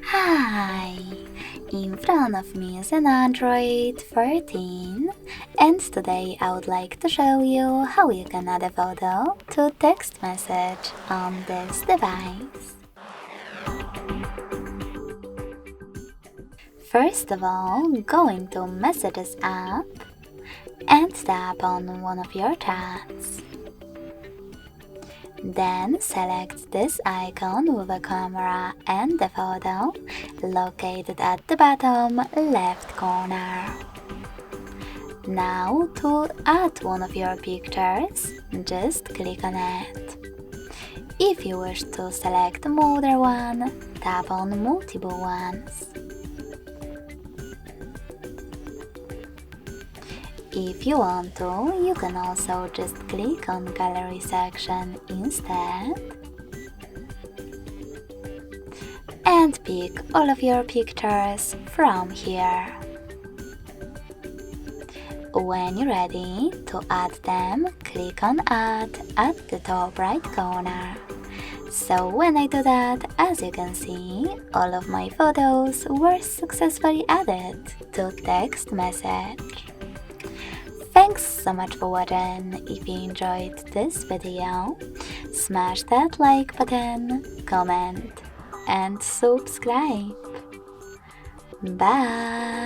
Hi! In front of me is an Android 13, and today I would like to show you how you can add a photo to text message on this device. First of all, go into Messages app and tap on one of your chats. Then select this icon with a camera and the photo located at the bottom left corner. Now to add one of your pictures, just click on it. If you wish to select more than one, tap on multiple ones. If you want to, you can also just click on Gallery section instead and pick all of your pictures from here. When you're ready to add them, click on Add at the top right corner. So when I do that, as you can see, all of my photos were successfully added to text message. Thanks so much for watching. If you enjoyed this video, smash that like button, comment and subscribe. Bye!